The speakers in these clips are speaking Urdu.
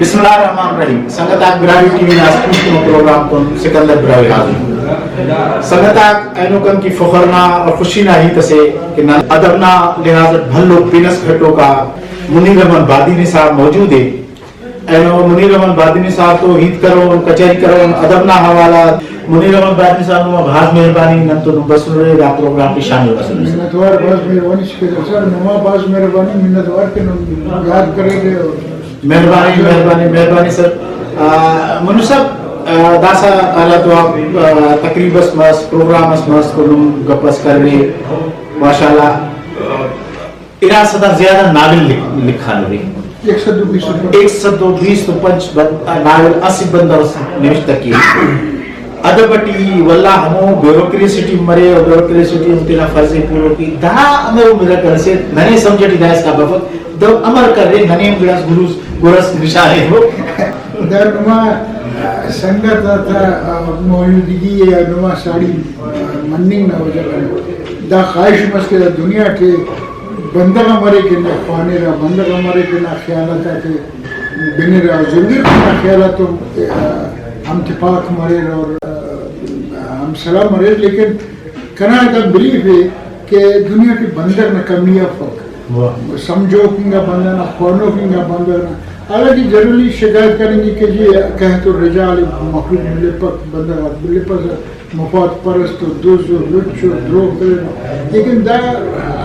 بسم اللہ الرحمن الرحیم. سنگت آگ براوی ٹی وی ناسپوش کنو پروگرام کن سکندر براوی حاضر. سنگت آگ اینو کن کی فخرنا اور خوشینا ہی تسے کہ ادبنا لحاظت بھلو پینس گھٹو کا منیر رحمان بادینی صاحب موجود ہے. اینو منیر رحمان بادینی صاحب تو ہیت کرو کچہری کرو ادبنا حوالہ منیر رحمان بادینی صاحب نو بہت مہربانی ننتو بس رہے گا پروگرام کی شامل رسول. منتوار باز مہربانی شکر سر نما باز مہربانی منتوار کے یاد کرے گے. مہربانی مہربانی مہربانی سر. منو صاحب داسا اعلیٰ تو آپ تقریباً مس پروگرام مس کلوم گپس کر رہے ماشاءاللہ. ارا صدا زیادہ ناول لکھا لے 120 تو پنچ ناول 80 بندر نوشتہ کی ادبٹی واللہ ہمو بیوروکریسٹی مرے اور بیوروکریسٹی امتنا فرضی پورو کی دا امر میرا کر سے ننے سمجھٹی دائس کا بفت دو امر کر رہے ننے گراس گورس نشانے ہو در نما سنگت تھا موجودگی یا نما ساڑی مننگ نہ ہو جائے دا خواہش مسکے دنیا کے بندگا مرے کے نہ خوانے رہا بندگا مرے کے نہ خیالتا کے بنے رہا ضروری نہ خیالات ہم اتفاق مرے اور ہم سلام مرے. لیکن کنا کا بلیف ہے کہ دنیا کی بندر نہ کمیاں فرق سمجھو کنگا بندر نہ خونوں کنگا بندر نہ حالانکہ ضروری شکایت کریں گے کہ یہ کہہ تو رجال مخلوق ملے پر بندر ملے پر مفاد پرست دوست لچ دروغ کرے. لیکن دا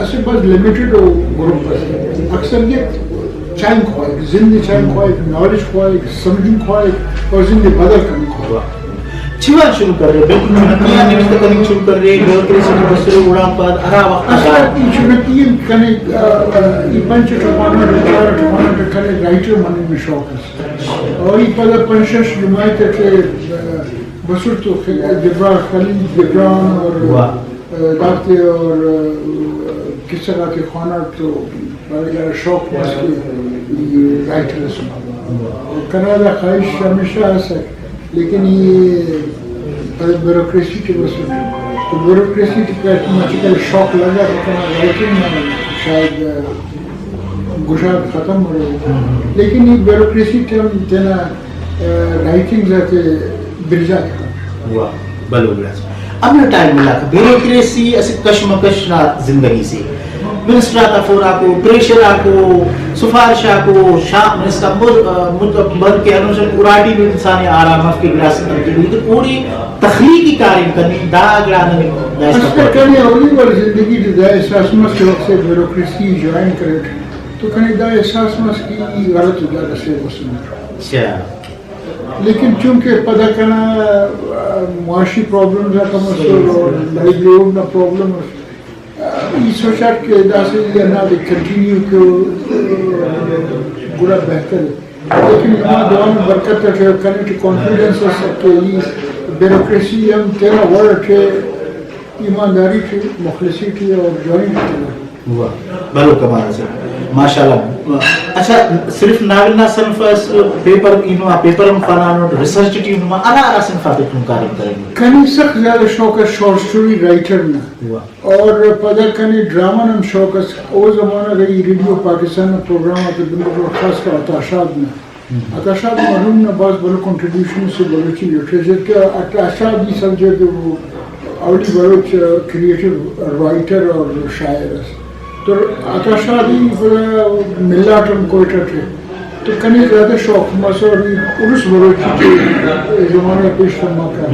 اصل بس لمیٹڈ ہو گروپ پر اکثر یہ چائن خواہی زندگی چائن خواہی نالج خواہی سمجھن خواہی اور زندگی بدل کرنے خواہی چھوان شروع کر رہے بالکل چنکیاں نوشتہ کرنی شروع کر رہے بیوروکریسی بسرے اڑان پر ارا وقت اصلا چنکیاں کنے یہ پنچ ٹھپانا ڈکار ٹھپانا ڈکارے رائٹر مننے میں شوق ہے اور یہ پہلے پنشش جماعت کے بسر تو جبران خلیل جبران اور داختے اور کس طرح کے خانہ تو شوق اس کی رائٹر سنا کنادا خواہش ہمیشہ ایسا ہے. لیکن یہ بیوروکریسی کے وجہ تو بیوروکریسی کا شوق لگا رائٹنگ شاید گشاد ختم ہو رہے. لیکن یہ بیوروکریسی دینا رائٹنگ جاتے برجا تھا بلو گراس اب نہ ٹائم ملا کہ بیوروکریسی ایسے کشمکش نہ زندگی سے منسٹر تفورا کو پریشر کو سفارش کو شاہ منسٹر بند کے انوشن اراڈی میں انسانی آرام کی گراسی تبدیلی تو پوری تخلیقی کاریم کرنی دا اگرانے میں اصلا کرنی اولی والی زندگی دا احساس مس کے وقت سے بیوروکریسی جوائن کرے تو کنی دا احساس مس کی غلط ہو جاتا سے وصول. لیکن چونکہ پتہ کرنا معاشی پرابلم ہے کم اور لائیولیہوڈ نہ پرابلم یہ سوچا کہ دا سے یہ نہ کنٹینیو کو برا بہتر ہے. لیکن یہاں دعا میں برکت ہے کرنے کی کانفیڈنس ہے سب کے لیے بیوروکریسی ہم تیرا ورڈ ہے ایمانداری تھی مخلصی تھی اور جوائن تھی بلو کمال سے ماشاءاللہ. اچھا صرف ناول نہ صنف پیپر انہوں پیپر ہم فنانو ریسرچ ٹیم میں انا صنف پہ تم کاریم کریں گے. کنی سخت زیادہ شوق ہے شارٹ سٹوری رائٹر میں اور پدر کنی ڈرامہ نم شوق ہے. وہ زمانہ گئی ریڈیو پاکستان میں پروگرام آتے بندر خاص کر اتاشاد میں اتاشاد مرحوم نے بعض بڑے کنٹریبیوشن سے بلوچی لٹریچر کے اتاشاد یہ سمجھے کہ وہ اولی بلوچ کریٹو رائٹر اور شاعر ہے تو اتاشادی ملاٹم کوئٹہ تھے تو کنی زیادہ شوق مسور ارس بلوچی کے زمانہ پیش فرما کر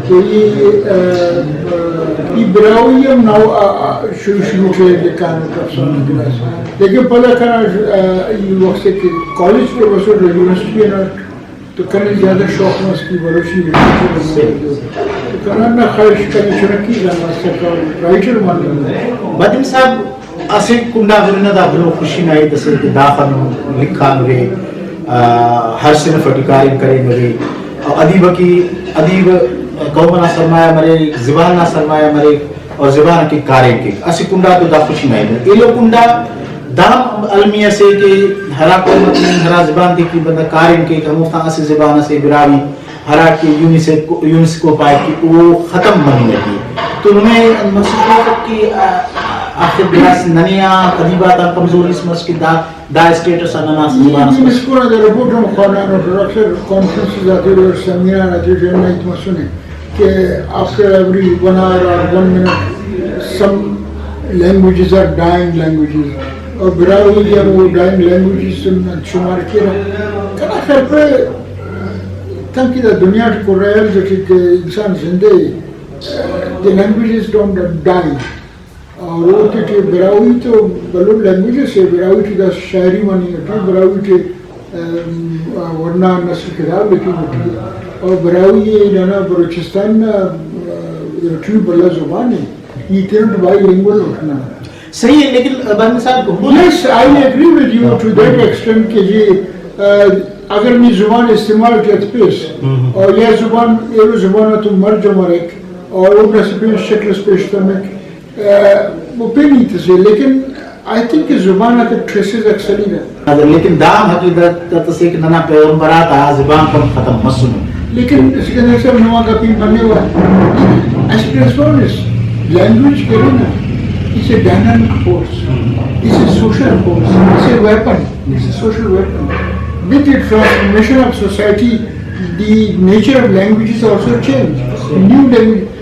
تو یہ براویم ناو شروع سے لکھانے کا افسانہ گلاس. لیکن پہلے کنا یہ وقت سے کہ کالج کے مسور یونیورسٹی ہے نا تو کنی زیادہ شوق مس کی بلوچی تو کنا نہ خواہش کنی چنکی جانا سکتا رائٹر ماننے. بدن صاحب اسے کنڈا گرنا دا بلو خوشی نائی دسے کہ داخل لکھا مرے ہر صنف اٹکاریم کرے مرے ادیب کی ادیب قومنا سرمایہ مرے زباننا سرمایہ مرے اور زبان کی کاریم کے اسے کنڈا تو دا خوشی نائی دے. ایلو کنڈا دام علمیہ سے کہ ہرا قومت میں ہرا زبان دی کی بندہ کاریم کے کہ ہموخان اسے زبان سے براوی ہرا کی یونیسکو پائے کہ وہ ختم بنی لگی. تو انہیں محسوس ہو کی آخر بلاس ننیا قدیباتا کمزوری اس مسجد دا دا سٹیٹس اننا یہ زبان مسکورہ دا رپورٹ ہم خوانان اور اکثر کانفرنسز آتے ہوئے اور سیمینار آتے ہوئے جو نہیں تمہیں سنے کہ after every 1 hour or 1 minute some languages are dying languages اور براوی جب وہ dying languages شمار کیا کنا خیر پہ تنکی دا دنیا کو ریل جو کہ انسان زندے the languages don't die اور وہ کہ براوی تو بلو لینگویجز ہے براوی کی دا شاعری مانی ہے براوی کے ورنہ نصر کتاب لکھی ہوتی ہے اور براوی یہ لانا بلوچستان رٹیو بلا زبان ہے یہ تیرہ بائی لنگول اٹھنا صحیح ہے لیکن بہن صاحب Yes, I agree with you to that extent کہ یہ اگر میں زبان استعمال کرت پیس اور یہ زبان ایرو زبان تو مر جو مرک اور وہ نسبین شکل سپیش تمک وہ پہ نہیں تسے لیکن I think کہ زبان اگر ٹریسز اکثر ہی رہا لیکن دام حقیقت تسے کہ ننا پیغمبرات آ زبان کم ختم مسنو لیکن اس کے اندر سب نواں کا پین بننے ہوا ایسپریسورنس لینگویج کرو نا it's a dynamic force it's a social force it's a weapon it's a social weapon with the transformation of society the nature of languages also change new language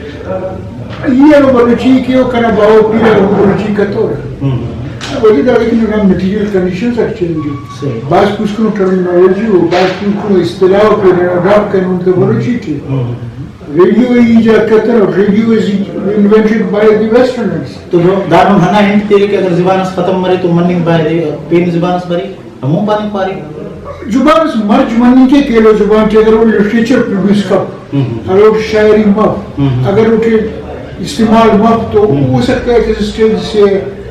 یہ رو بلوچی کیوں کنا باو پیرا رو بلوچی کتور وجہ دا لیکن انہا material conditions are changing بعض پوچھکنو terminology ہو بعض پوچھکنو اصطلاح ہو پھر اڈاپ کرنے ان کے بلوچی تھی ریڈیو ایجاد کرتا ہے radio is invented by the westerners تو دارم ہنا ہنٹ تیرے کہ اگر زبانس ختم مرے تو مننگ باہر پین زبانس بری ہموں پانی پاری زبانس مرج مننگ کے کیلو زبان کے اگر وہ لٹریچر پروڈیوس کر اگر وہ شاعری مف اگر وہ استعمال مف تو ہو سکتا ہے کہ اسٹیج سے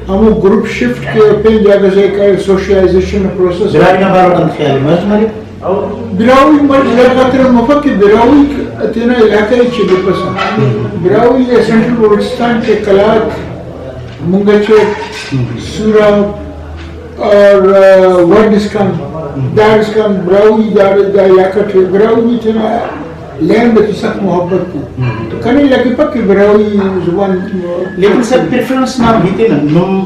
ہم گروپ شفٹ کے پین جاگہ سے ایک سوشیائزیشن پروسیس برائی نہ بارو خیال مرج مرے براوی مرج لگاتر مفق کہ براوی تینا علاقہ ہی چھے پسند براوی یہ سنٹرل بلوچستان کے کلات منگچے سورا اور وردسکان دارسکان براوی دا علاقہ چھے براوی تینا لینڈ کی سخت محبت تھی تو کنے لگی پک کہ براوی زبان لیکن سب پریفرنس نہ بھیتے نا نم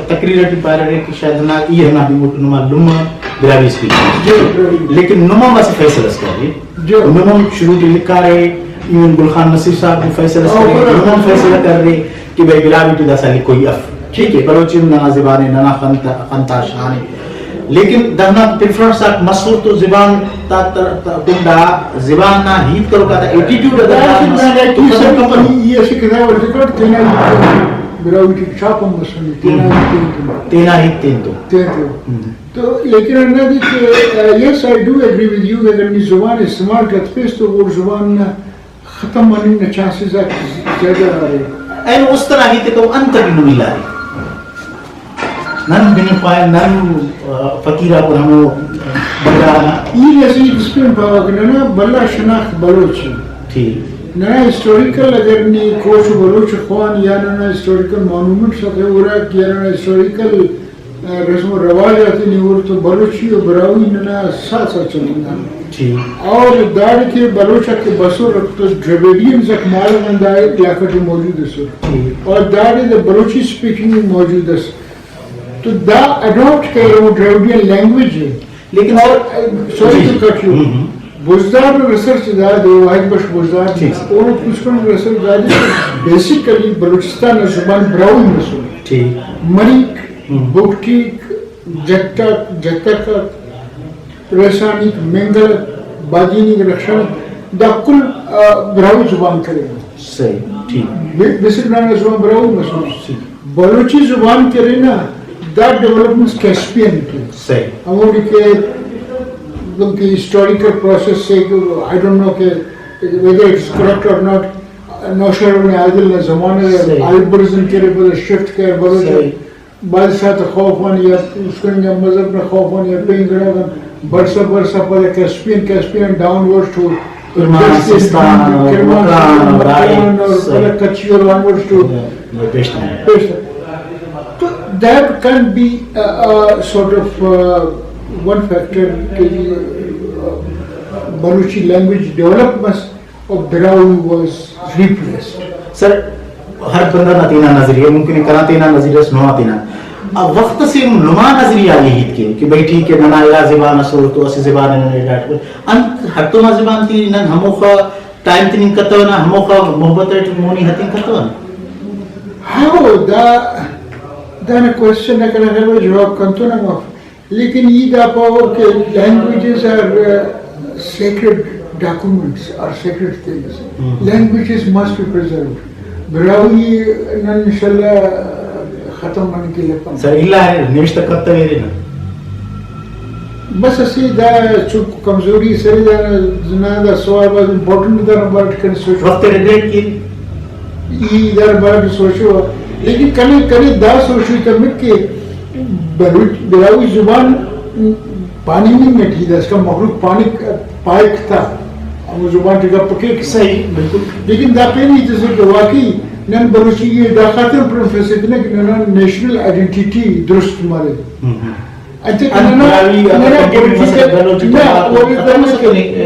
تقریر کی پارے رہے کہ شاید نہ یہ نہ بھی موٹو نما لما براوی سپیچ لیکن نما واسے فیصل اس کر رہے نما شروع کی لکھا رہے ایون گلخان نصیر صاحب کو فیصل اس کر رہے نما فیصلہ کر رہے کہ بھائی براوی تو دا سالی کوئی اف ٹھیک ہے بلوچی ننا زبانے ننا خانتا شانے لیکن دہنا پریفرنس آک مسئول تو زبان کنڈا زبان نہ ہیت کرو کہتا ایٹیٹیوڈ اگر تو قدر کم یہ ایسی کتاب ورزی کر تینا براوی کی چھاپا مسئولی تینا ہیت تین تو لیکن انہا دی کہ yes I do agree with you اگر میں زبان استعمال کرت پیس تو وہ زبان ختم ہونے نے چانسز زیادہ آ رہے این اس طرح ہیتے کہ انت بھی نمی لاری نن بنی پائے نن فقیرہ پر ہمو بگانا یہ جیسے ڈسپلن پاوا کہ ننا بلا شناخت بلوچ ٹھیک ننا ہسٹوریکل اگر نی کوچ بلوچ خوان یا ننا ہسٹوریکل مانومنٹ سکے ورہ یا ننا ہسٹوریکل رسم و رواج آتی نہیں اور تو بلوچی و براوی ننا ساتھ ساتھ چلیں اور دار کے بلوچہ کے بسور تو ڈریویڈین زک مال مندائی علاقہ موجود ہے سر اور دار بلوچی سپیکنگ موجود ہے تو دا اڈاپٹ کر وہ ڈریوڈین لینگویج ہے لیکن سوری تو کٹ یو بزدار ریسرچ داد ہے واحد بش بزدار اور کچھ کن ریسرچ داد ہے بیسیکلی بلوچستان زبان براوی مسئول مریک بکٹیک جتک رسانیک منگل بادینیک رکشن دا کل براوی زبان کرے صحیح ٹھیک بیسیکلی زبان براوی مسئول بلوچی زبان کرے نا that development Caspian too. Say. ہماری کہ historical process سے I don't know whether it's correct or not. نوشہر نے عادل نے زمانے البرزن کے لیے شفٹ کر بلوچ بعض ساتھ خوفان یا اس کو مذہب میں خوفان یا پینگڑا برسا پر Caspian downwards to کرمان اور کچھی اور onwards to پیشتر. That can be sort of one factor کہ Baluchi language development of Brahui was replaced. Sir, ہر بندہ نہ تینا نظریہ ممکن ہے کرا تینا نظریہ سنوا تینا اب وقت سے نما نظریہ یہی کے کہ بھئی ٹھیک ہے ننا الہ زبان اسو تو اسی زبان نے ڈاٹ انت ہتو زبان تی نن ہموخا ٹائم تین کتونا ہموخا محبت مونی ہتین کتونا ہاں دا نا کوشچن نہ کرنا ہے جواب کنتو نہ مف لیکن یہ دا پاور کہ languages are sacred documents are sacred things languages must be preserved براوی نن انشاءاللہ ختم ہونے کے لیے سر اللہ ہے نوشتہ کرتا ہے نا بس اسی دا چوک کمزوری سری دا زنا دا سوال باز امپورٹنٹ دا نمبر کن سوچو وقت ریگریٹ کی یہ دا نمبر سوچو لیکن کنے دا سوچو تمہیں کہ براوی زبان پانی نہیں میٹھی دا اس کا مخلوق پانی پائک تھا وہ زبان ٹھیکا پکے صحیح بالکل لیکن دا پہنی جیسے کہ واقعی نن بلوچی یہ دا خاطر پروفیس اتنا کہ نن نیشنل آئیڈینٹیٹی درست مارے اچھا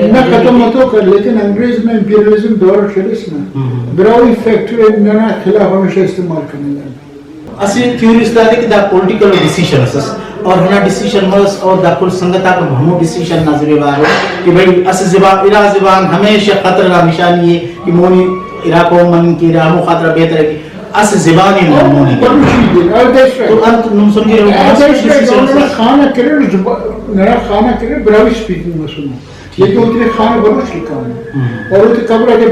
نہ ختم ہوتا کر لیکن انگریز میں امپیریلزم دور کھیلس نا براوی فیکٹری ننا خلاف ہمیشہ استعمال کرنے لگا اسی تھیوریز دا کہ دا پولیٹیکل ڈیسیژن اس اور ہنا ڈیسیژن مس اور دا کل سنگتا کا ہمو ڈیسیژن نظر بار کہ بھئی اس زبان الہ زبان ہمیشہ خطر کا نشانی ہے کہ مونی عراقوں من کی رامو خاطر بہتر ہے کہ اس زبانی مونی تو انت نم سمجھے رہو خانہ کرے نرا خانہ کرے براوی سپیکنگ میں سنو لیکن اتنے خانہ بلوچ لکھا ہے اور اتنے قبر آگے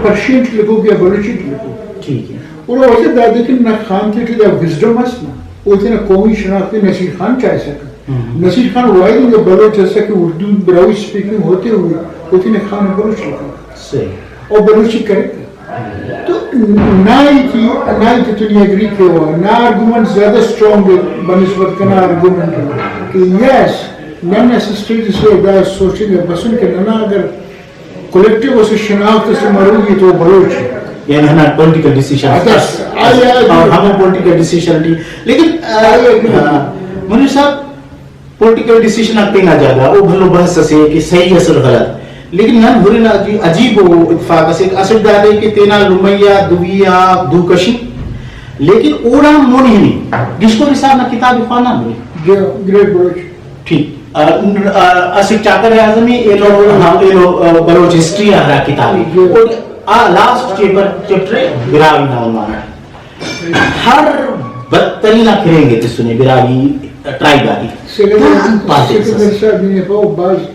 پرشین لکھو گیا بلوچی لکھو ٹھیک ہے اور ویسے دا دیکھیں نہ خان کے دا وزڈم اس نا اتنے قومی شناختی نصیر خان چاہے سکا نصیر خان واحد ہے بلوچ جیسا کہ اردو براوی سپیکنگ ہوتے ہوئے اتنے خانہ بلوچ لکھا اور بلوچی کرے تو نہ ہی تنی اگری کے ہوا نہ آرگومنٹ زیادہ سٹرونگ بنسبت کرنا آرگومنٹ کہ یس نن اسسٹیٹ سے دا سوچیں گے بسن کہ ننا اگر کولیکٹیو اسے شناخت سے مروگی تو بلوچ یعنی ہمیں پولیٹیکل ڈیسیشن اور ہمیں پولیٹیکل ڈیسیشن دی لیکن منیر صاحب پولیٹیکل ڈیسیشن آپ پہ نہ جاگا وہ بھلو بحث سے کہ صحیح اصل غلط لیکن نن بھرنا عجیب و اتفاق سے اصل دادے کہ تینا لمیہ دویا دو کشی لیکن اوڑا مونی نہیں جس کو حساب نہ کتاب خانہ میں گریٹ بلوچ ٹھیک اصل چاکر اعظمی ایلو بلوچ ہسٹری آ رہا کتابی لاسٹ چیپٹر براوی نام مانا ہر بدترین کریں گے تو سنے براوی ٹرائب آگی سیکرٹری صاحب نے پاؤ بعض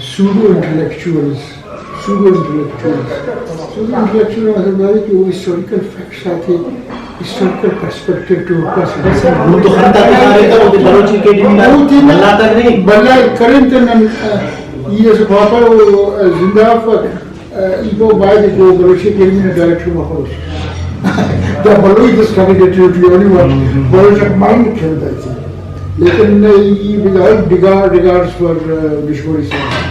pseudo intellectuals مطلب ہے کہ وہ ہسٹوریکل فیکٹس آتے ہسٹوریکل پرسپیکٹیو ٹو پاس وہ تو خطہ کہا رہتا وہ بلوچ اکیڈمی بلا کر نہیں بلا کریں تو یہ سے پاپا وہ زندہ فک ایگو باید جو بلوچ اکیڈمی نے ڈائریکٹر مخلوش دا بلوچ دس کانڈیڈیٹی only one بلوچ ایک مائنڈ کھیلتا تھی لیکن یہ وداؤٹ ریگارڈز فار بشوری صاحب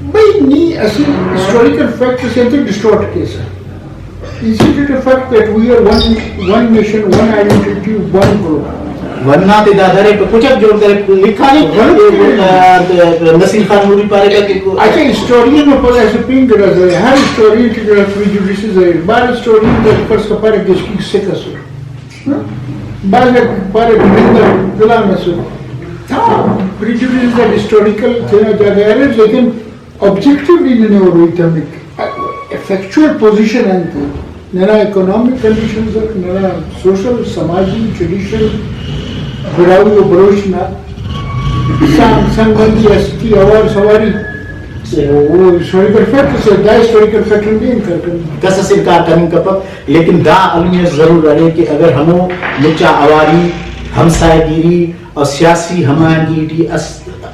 بھئی نہیں اصل ہسٹوریکل فیکٹ سے تو ڈسٹورٹ کیس ہے Is it a fact that we are one nation, one identity, one group? ورنہ تے دادرے پہ کچھ اب جوڑ کر لکھا نہیں نصیر خان موری پارے کا کہ اچھا ہسٹورین میں پہلے ایسے پینگ کرا جائے ہر ہسٹورین کی جو پریجوڈیسز ہے بار ہسٹورین کا فرض کا پارے کس کی سے کا سو بعض پارے بندر دلا میں سو پریجوڈیسز ہے ہسٹوریکل تھینا جا گیا ہے لیکن آبجیکٹیولی نہیں ہو رہی تھا فیکچوئل پوزیشن ہے نہ اکنامک کنڈیشنز ہے نہ سوشل سماجی ٹریڈیشن براوی و بلوچ نہ سنگبندی ایسی آوار سواری وہ ہسٹوریکل فیکٹ سے دا ہسٹوریکل فیکٹ نہیں انکار کرنا کسا سے انکار کرنے کا پک لیکن دا علمیت ضرور رہے کہ اگر ہموں مچا آواری ہمسائے گیری اور سیاسی ہمانگیٹی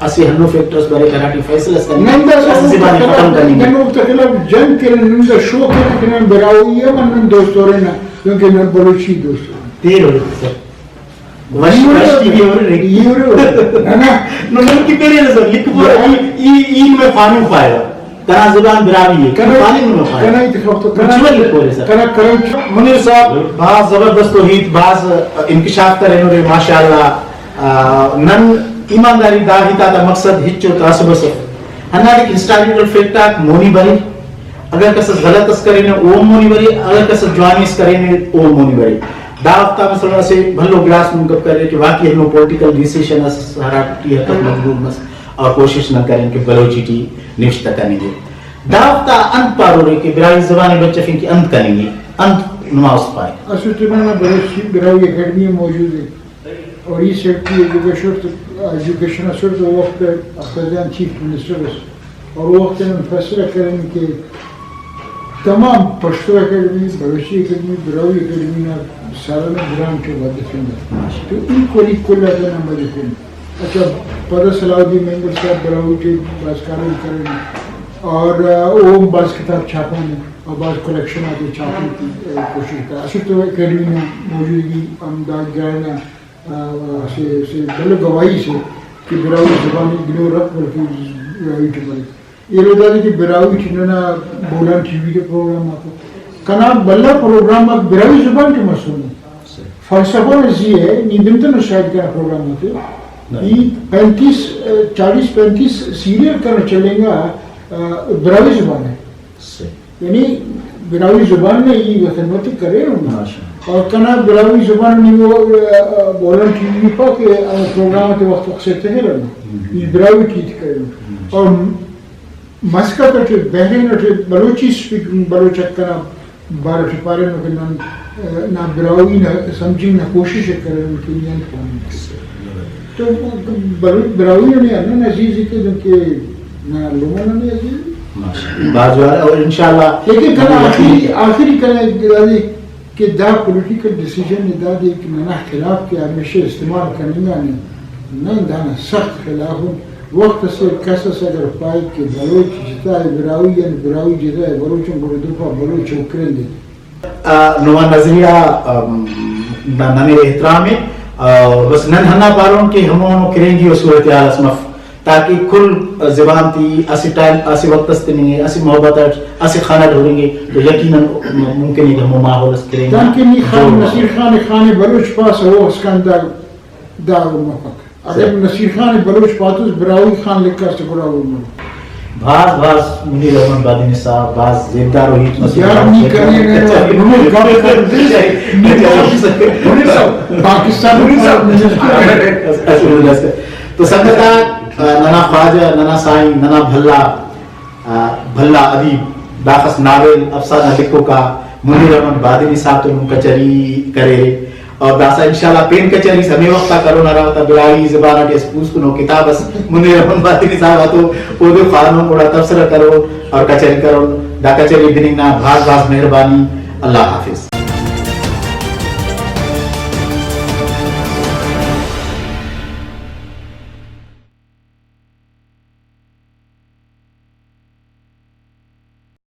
اسی ہنو فیکٹرز بارے کراٹی فیصلہ اس زبانی ختم کرنی ہے ننو تخلاف جنگ کرنے ننو شوق کرنے کہ نن براوی ہے من نن دوست ہو رہے نا کیونکہ نن بلوچی دوست ہو رہے دیر ہو رہے سر وشی بھی ہو رہے یہ ہو رہے نن کی پہلے نظر لکھ پورا این میں قانون پائے گا کنا زبان براوی ہے قانون میں پائے گا کنا اتخاب تو کنا منیر صاحب بعض زبردست توحید بعض انکشاف کرنے رہے ماشاءاللہ نن ایمانداری داہی تا مقصد ہچو تعصب سے ہناری ہسٹوریکل فیکٹ مونی بری اگر کس غلط اس کرے نے او مونی بری اگر کس جوانی اس کرے نے او مونی بری دعوتا مثلا سے بھلو گلاس منقب کرے کہ واقعی ہم پولیٹیکل ڈیسیشن ہراٹی حد تک مجبور مس اور کوشش نہ کریں کہ بلوچی ٹی نوشتہ کریں گے دعوتا انت پارو رہے کہ برائی زبان بچہ فین کی انت کریں گے انت نماز پائے اصل تمہارا بلوچی برائی اکیڈمی موجود ہے اور یہ سیکٹری ایجوکیشن اثر تو وقت پریزیڈنٹ چیف منسٹر اور وقت میں فیصلہ کریں کہ تمام پشتو اکیڈمی بلوچی اکیڈمی برائی اکیڈمی سالانہ گرانٹ کے بعد دفعہ تو ایکولی کل اگر ہم دفعہ اچھا پدر صلاح الدین مینگل صاحب برائی کے باز کارن کریں اور وہ بعض کتاب چھاپانے اور بعض کلیکشن آتے چھاپنے کی کوشش کریں اصل تو اکیڈمی میں موجودگی امداد گرائنا سے بلو گواہی سے کہ برائی زبانی گلو رکھ بلکہ برائی کے بلکہ یہ لوگ دادی کہ برائی چننا بولان ٹی وی کے پروگرام آتا کنا بلہ پروگرام آتا برائی زبان کے مسئول ہے فلسفہ نزی ہے نیدمتن شاید کا پروگرام آتا یہ 40-45 سیریل کرنا چلیں گا برائی زبان ہے یعنی برائی زبان میں یہ وطنوتی کرے اور کنا برائی زبان میں وہ بولن ٹی وی پا کہ پروگرام کے وقت وقت سے تھے رہنا یہ برائی ٹھیک کرے اور مسکا تو بہرین بلوچی سپیکنگ بلوچت کنا بارہ ٹپارے نہ برائی نہ سمجھی نہ کوشش کرے ان کے لیے تو برائی نے انہوں عزیز ہی کہ نہ لوگوں نے عزیز بازوار اور انشاءاللہ لیکن کنا آخری کنا کہ دا پولیٹیکل ڈیسیجن دا دے کہ نہ خلاف کے ہمیشہ استعمال کرنے گا نہیں دانا سخت خلاف ہوں وقت سے کسا سے اگر پائے کہ بلوچ جتا ہے براوی یعنی براوی جتا ہے بلوچوں کو دفعہ بلوچ اکریں دے نوان نظریہ ننے احترام ہے بس نن ہنا پارون کہ ہمونو کریں گی صورتحال اسمف تاکہ کل زبان تھی اسی ٹائم اسی وقت استنیں گے اسی محبت اسی کھانا ڈھولیں گے تو یقیناً ممکن ہے کہ ہم ماحول اس کریں گے تاکہ خان نصیر خان بلوچ پاس ہو اس کا اندر داغ موقع اگر نصیر خان بلوچ پاتوس براوی خان لکھا سے براوی موقع بعض منیر رحمان بادی صاحب بعض زیدار و ہیت مسئلہ یار نہیں کرنے گئے انہوں گاڑ کر دے پاکستان تو سنگتا ننا خواجہ ننا سائیں ننا بھلا ادیب داخس ناول افسانہ لکھو کا منیر رحمان بادی صاحب تو ان کچری کرے اور داسا انشاءاللہ پین کچری سمے وقتا کرو نہ رہتا برائی زبانہ کے اسپوس کنو کتابس منیر رحمان بادی صاحب تو پودے خانوں کو تبصرہ کرو اور کچری کرو دا کچری بنینا بھاز مہربانی اللہ حافظ.